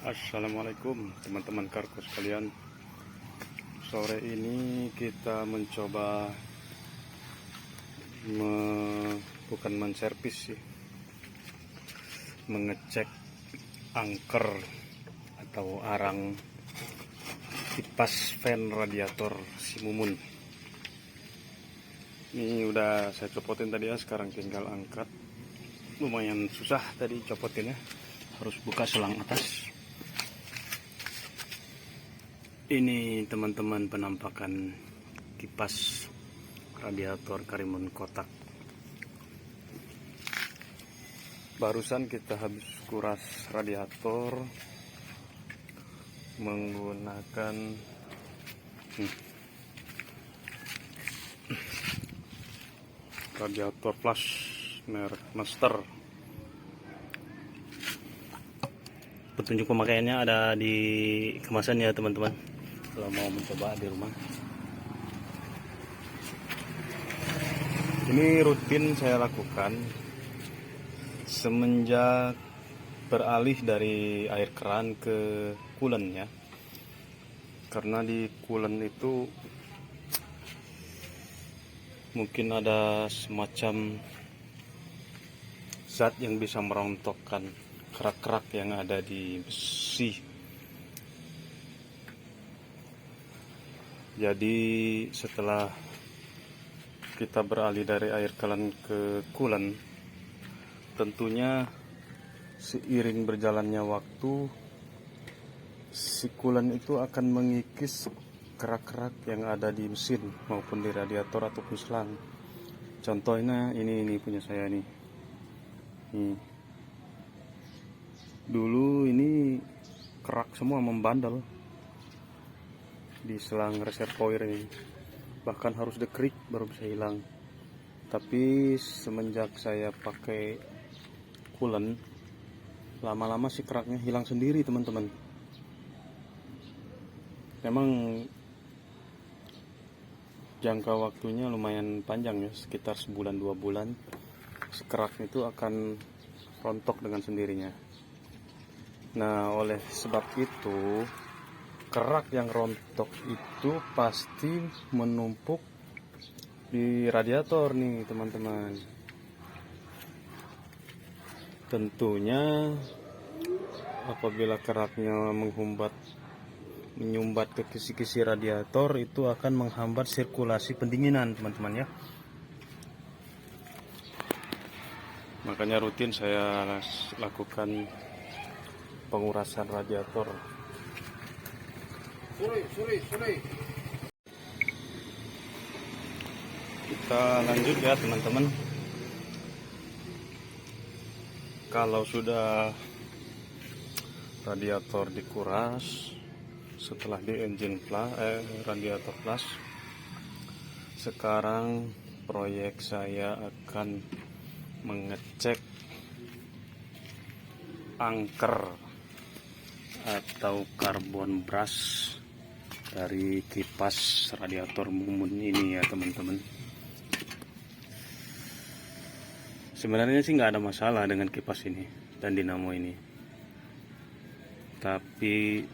Assalamualaikum teman-teman kargo sekalian. Sore ini kita mencoba bukan menservis sih, mengecek angker atau arang kipas fan radiator si Mumun. Ini udah saya copotin tadi ya, sekarang tinggal angkat. Lumayan susah tadi copotinnya, harus buka selang atas. Ini teman-teman penampakan kipas radiator Karimun kotak. Barusan kita habis kuras radiator menggunakan radiator flash merek Master. Petunjuk pemakaiannya ada di kemasan ya teman-teman, kalau mau mencoba di rumah. Ini rutin saya lakukan semenjak beralih dari air keran ke coolant ya, karena di coolant itu mungkin ada semacam zat yang bisa merontokkan kerak-kerak yang ada di besi. Jadi setelah kita beralih dari air keran ke coolant, tentunya seiring berjalannya waktu, si coolant itu akan mengikis kerak-kerak yang ada di mesin maupun di radiator ataupun selang. Contohnya ini punya saya nih. Dulu ini kerak semua membandel di selang reservoir ini, bahkan harus dekrik baru bisa hilang. Tapi semenjak saya pakai coolant, lama-lama si keraknya hilang sendiri teman-teman. Memang jangka waktunya lumayan panjang ya, sekitar sebulan 2 bulan kerak itu akan rontok dengan sendirinya. Nah, oleh sebab itu kerak yang rontok itu pasti menumpuk di radiator nih teman-teman. Tentunya apabila keraknya menyumbat ke kisi-kisi radiator, itu akan menghambat sirkulasi pendinginan teman-teman ya. Makanya rutin saya lakukan pengurasan radiator. Kita lanjut ya teman-teman. Kalau sudah radiator dikuras, setelah di engine radiator plus, sekarang proyek saya akan mengecek angker atau karbon brush dari kipas radiator Mumun ini ya teman-teman. Sebenarnya sih nggak ada masalah dengan kipas ini dan dinamo ini, tapi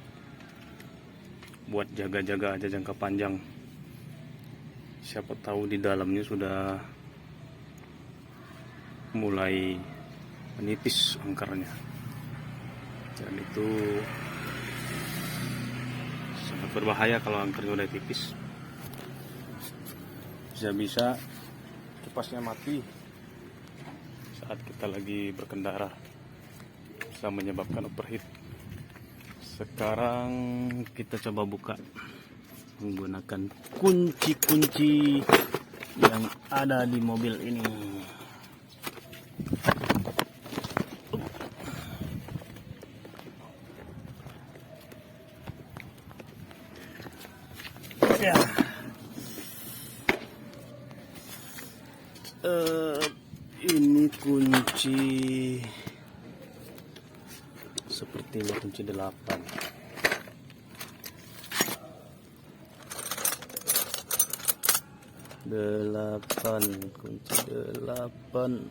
buat jaga-jaga aja jangka panjang, siapa tahu di dalamnya sudah mulai menipis angkernya, dan itu sangat berbahaya kalau angkernya udah tipis. Bisa-bisa kipasnya mati saat kita lagi berkendara, bisa menyebabkan overheat. Sekarang kita coba buka menggunakan kunci-kunci yang ada di mobil ini. Ya. Ini kunci, sepertinya kunci 8. Kunci 8.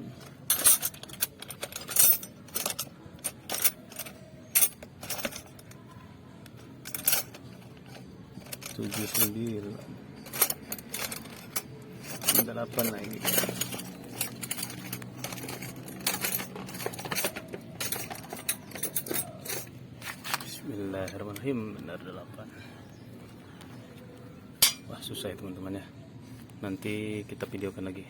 79 8 lagi. Bismillahirrahmanirrahim. Benar 8. Wah, susah ya teman-teman ya. Nanti kita videokan lagi.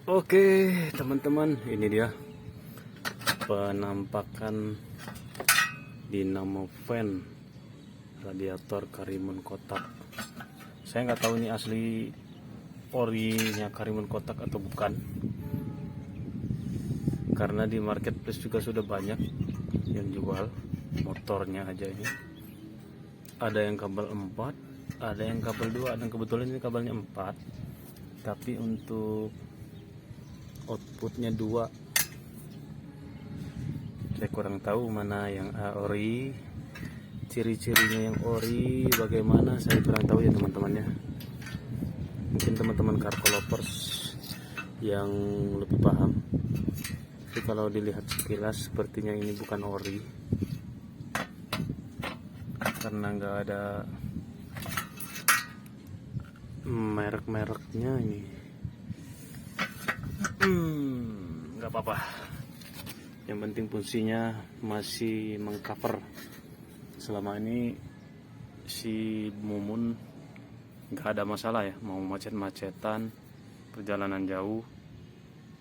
Oke teman-teman, ini dia penampakan dinamo fan radiator Karimun kotak. Saya nggak tahu ini asli orinya Karimun kotak atau bukan, karena di marketplace juga sudah banyak yang jual motornya aja. Ini ada yang kabel 4, ada yang kabel 2, dan kebetulan ini kabelnya 4, tapi untuk outputnya 2. Saya kurang tahu mana yang ori, ciri-cirinya yang ori bagaimana, saya kurang tahu ya teman-teman ya. Mungkin teman-teman car lovers yang lebih paham. Tapi kalau dilihat sekilas sepertinya ini bukan ori, karena nggak ada merek-mereknya ini. Nggak apa-apa, yang penting fungsinya masih mengcover. Selama ini si Mumun nggak ada masalah ya, mau macet-macetan, perjalanan jauh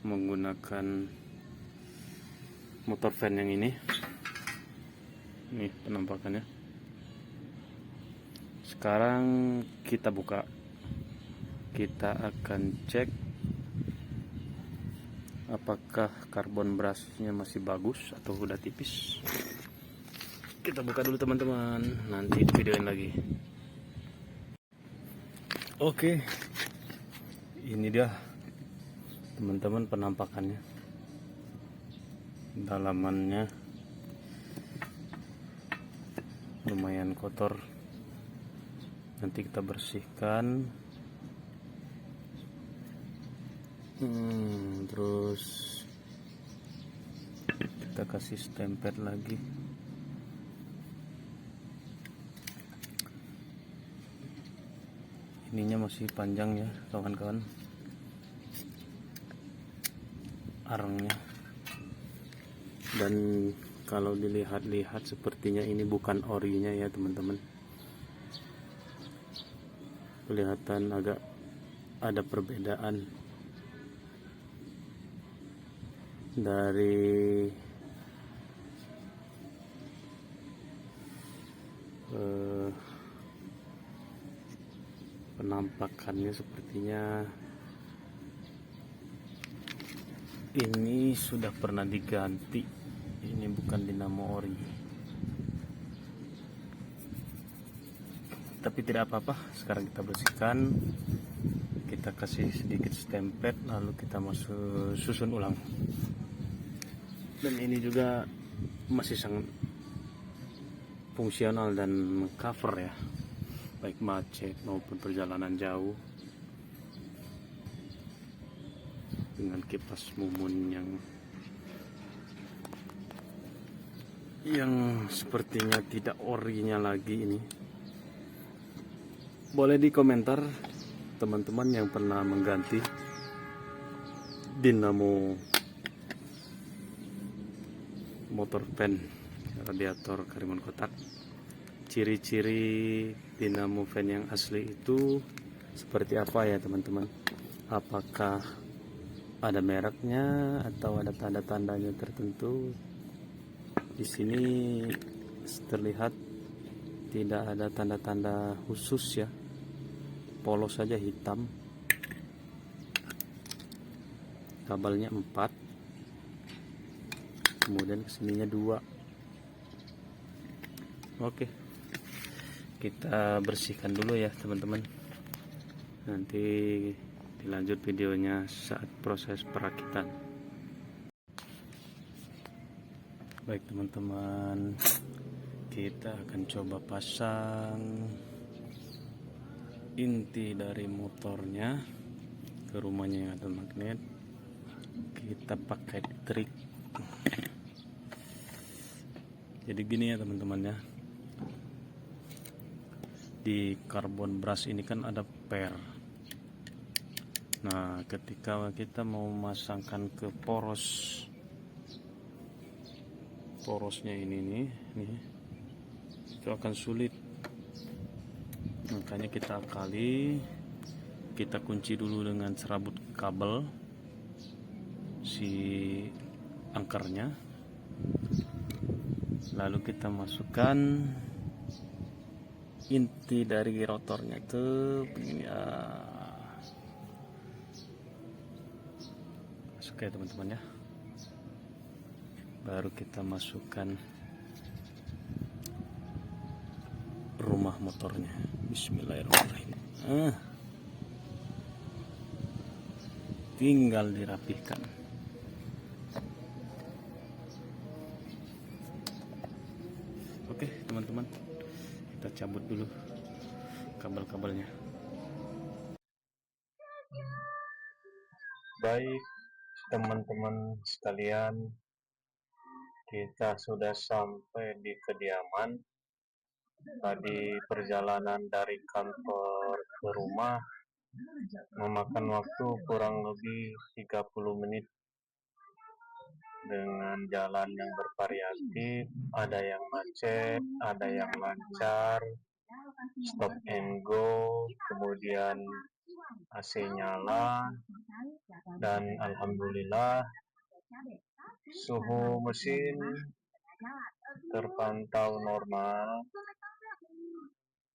menggunakan motor van yang ini penampakannya. Sekarang kita buka, kita akan cek apakah karbon brusnya masih bagus atau udah tipis. Kita buka dulu teman-teman, nanti videoin lagi. Oke, ini dia teman-teman penampakannya. Dalamannya lumayan kotor, nanti kita bersihkan. Terus kita kasih stempel lagi. Ininya masih panjang ya kawan-kawan, arangnya. Dan kalau dilihat-lihat sepertinya ini bukan orinya ya teman-teman. Kelihatan agak ada perbedaan dari penampakannya. Sepertinya ini sudah pernah diganti, ini bukan dinamo ori. Tapi tidak apa-apa, sekarang kita bersihkan, kita kasih sedikit stempel, lalu kita susun ulang. Dan ini juga masih sangat fungsional dan mengcover ya, baik macet maupun perjalanan jauh, dengan kipas Mumun yang sepertinya tidak orinya lagi ini. Boleh di komentar teman-teman yang pernah mengganti dinamo motor van radiator Karimun kotak. Ciri-ciri dinamo van yang asli itu seperti apa ya teman-teman? Apakah ada mereknya atau ada tanda-tandanya tertentu? Di sini terlihat tidak ada tanda-tanda khusus ya, polos saja hitam. Kabelnya 4, kemudian kesininya 2. Oke, kita bersihkan dulu ya teman-teman, nanti dilanjut videonya saat proses perakitan. Baik teman-teman, kita akan coba pasang inti dari motornya ke rumahnya yang ada magnet. Kita pakai trik. Jadi gini ya teman-teman ya, di karbon brush ini kan ada per. Nah, ketika kita mau memasangkan ke porosnya ini nih, itu akan sulit. Makanya kita kunci dulu dengan serabut kabel si angkernya, lalu kita masukkan inti dari rotornya itu begini ya. Masuk ya teman-teman ya, baru kita masukkan rumah motornya. Bismillahirrahmanirrahim. Tinggal dirapihkan. Oke teman-teman, kita cabut dulu kabel-kabelnya. Baik teman-teman sekalian, kita sudah sampai di kediaman. Tadi perjalanan dari kantor ke rumah memakan waktu kurang lebih 30 menit dengan jalan yang bervariatif, ada yang macet, ada yang lancar, stop and go, kemudian AC nyala, dan alhamdulillah suhu mesin terpantau normal,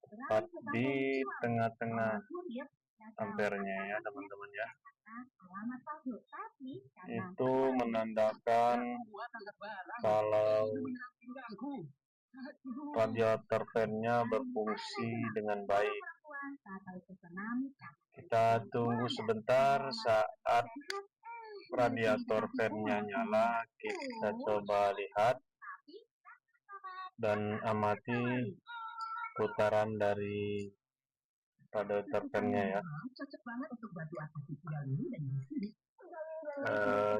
tepat di tengah-tengah ampernya ya teman-teman ya. Itu menandakan kalau radiator fan-nya berfungsi dengan baik. Kita tunggu sebentar, saat radiator fan-nya nyala kita coba lihat dan amati putaran dari radiator fan-nya ya.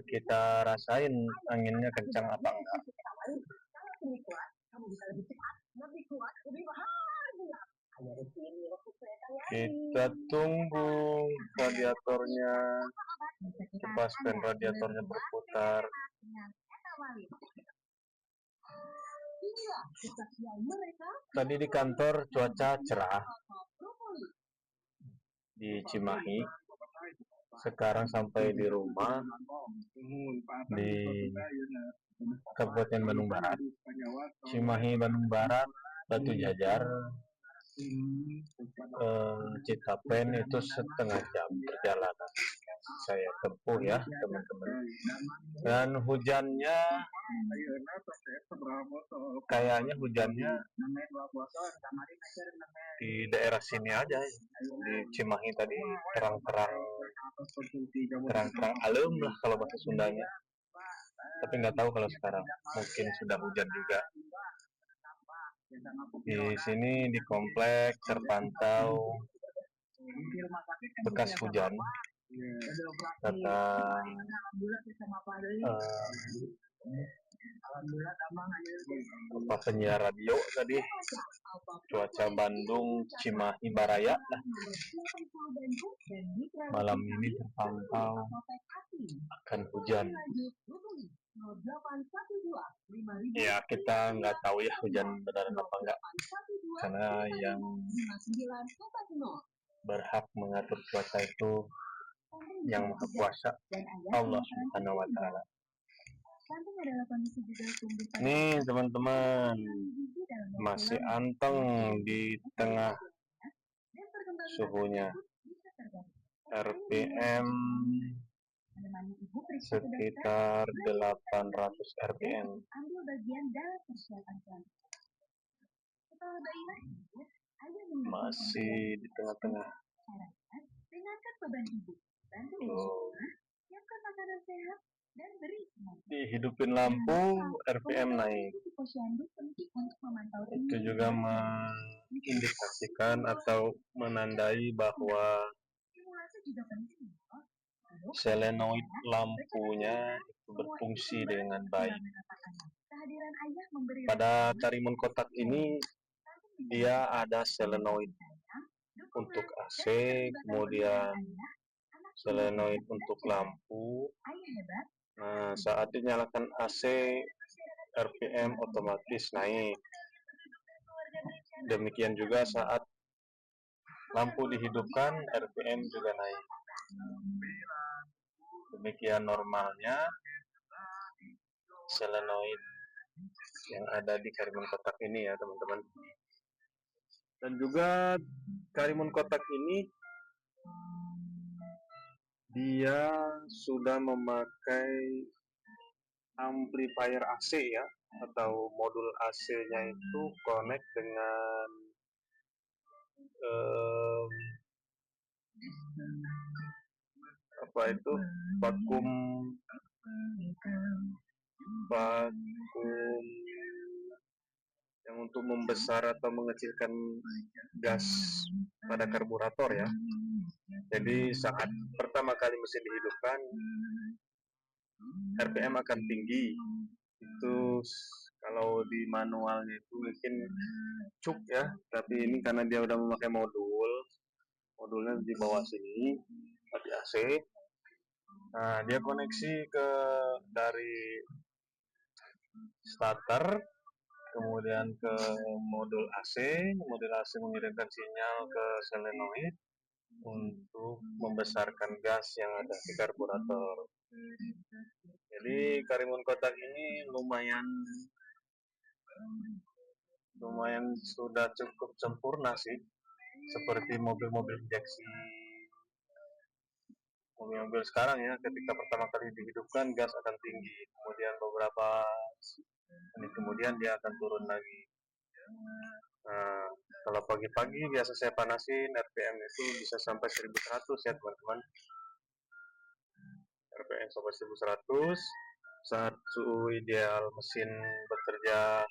Kita rasain anginnya kencang apa enggak. Kita tunggu radiatornya, kipas fan radiatornya berputar. Tadi di kantor cuaca cerah di Cimahi. Sekarang sampai di rumah di Kabupaten Bandung Barat, Cimahi Bandung Barat, Batu Jajar, Citapen itu setengah jam perjalanan saya tempuh ya teman-teman. Dan hujannya kayaknya di daerah sini aja ya. Di Cimahi tadi terang-terang alem lah kalau bahasa Sundanya. Tapi nggak tahu kalau sekarang, mungkin sudah hujan juga. Di sini di komplek terpantau bekas hujan, kata penyiar radio tadi, cuaca Bandung Cimahi Baraya malam ini terpantau akan hujan. Ya kita nggak tahu ya hujan beneran apa enggak, karena yang berhak mengatur cuaca itu yang Maha Kuasa, Allah Subhanahu wa Ta'ala. Nih teman-teman, masih anteng di tengah suhunya, RPM sekitar 800 RPM. Masih di tengah-tengah. Dihidupin lampu, RPM naik. Itu juga mengindikasikan atau menandai bahwa solenoid lampunya itu berfungsi dengan baik. Pada tarimon kotak ini dia ada solenoid untuk AC, kemudian solenoid untuk lampu. Nah, saat dinyalakan AC, RPM otomatis naik. Demikian juga saat lampu dihidupkan, RPM juga naik. Demikian normalnya solenoid yang ada di karimun kotak ini ya teman-teman. Dan juga karimun kotak ini dia sudah memakai amplifier AC ya, atau modul AC-nya itu connect dengan apa itu vakum yang untuk membesar atau mengecilkan gas pada karburator ya. Jadi saat pertama kali mesin dihidupkan, RPM akan tinggi. Itu kalau di manualnya itu mungkin cuk ya, tapi ini karena dia udah memakai modulnya di bawah sini, di AC. Nah, dia koneksi dari starter, kemudian ke modul AC mengirimkan sinyal ke solenoid untuk membesarkan gas yang ada di karburator. Jadi karimun kotak ini lumayan sudah cukup sempurna sih, seperti mobil-mobil injeksi, mobil-mobil sekarang ya. Ketika pertama kali dihidupkan gas akan tinggi, kemudian beberapa menit kemudian dia akan turun lagi. Nah, kalau pagi-pagi biasa saya panasin, RPM itu bisa sampai 1100 ya teman-teman. RPM sampai 1100. Saat suhu ideal mesin bekerja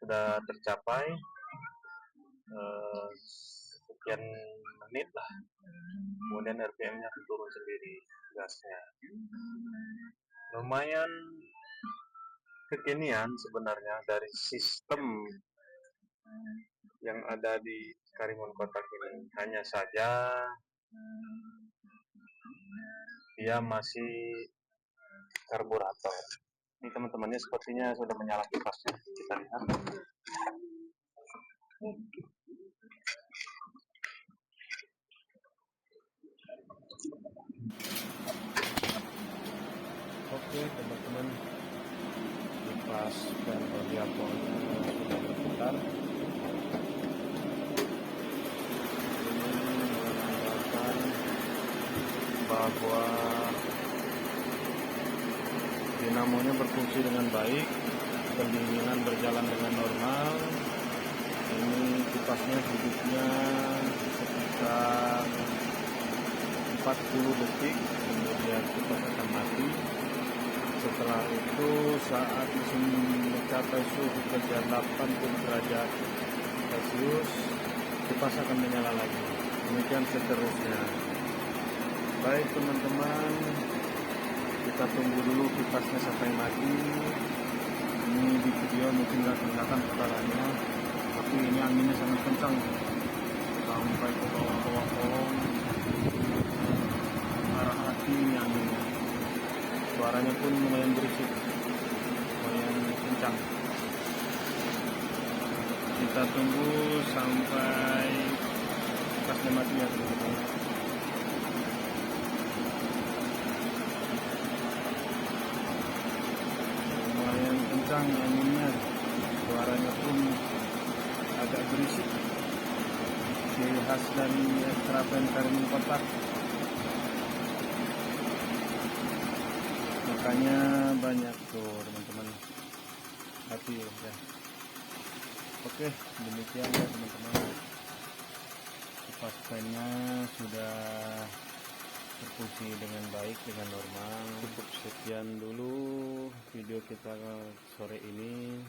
sudah tercapai sekian menit lah, kemudian RPM-nya akan turun sendiri gasnya. Lumayan kekinian sebenarnya dari sistem yang ada di karimun kotak ini. Hanya saja dia masih karburator. Ini teman-temannya sepertinya sudah menyala kipasnya. Kita lihat. Oke teman-teman, kipas dan radiatornya sudah berputar. Ini menandakan bahwa dinamonya berfungsi dengan baik, pendinginan berjalan dengan normal. Ini kipasnya hidupnya sekitar 40 detik, kemudian kipas akan mati. Setelah itu saat mesin mencapai suhu kerja 80 derajat Celcius, kipas akan menyala lagi. Demikian seterusnya. Baik teman-teman, kita tunggu dulu kipasnya sampai mati. Ini di video mungkin nggak kelihatan kepalanya, tapi ini anginnya sangat kencang sampai ke bawah-bawah kolong, arah hati ini anginnya. Suaranya pun lumayan berisik, lumayan kencang. Kita tunggu sampai kipasnya mati ya teman-teman. Lumayan kencang anginnya, suaranya pun agak berisik. Ciri khas dari terapan karimun kotak. Makanya banyak tuh teman-teman, hati ya. Oke, demikian ya teman-teman, kipas fannya sudah berfungsi dengan baik, dengan normal. Cukup sekian dulu video kita sore ini.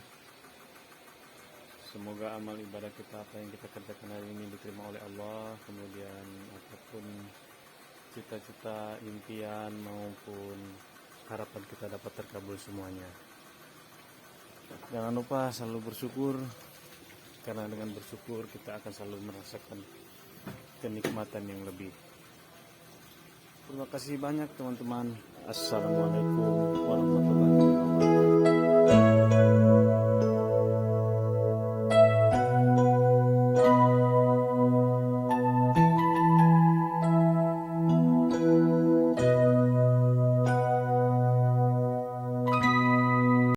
Semoga amal ibadah kita, apa yang kita kerjakan hari ini, diterima oleh Allah. Kemudian apapun cita-cita, impian maupun harapan kita dapat terkabul semuanya. Jangan lupa selalu bersyukur. karena dengan bersyukur kita akan selalu merasakan kenikmatan yang lebih. Terima kasih banyak teman-teman. Assalamualaikum warahmatullahi wabarakatuh.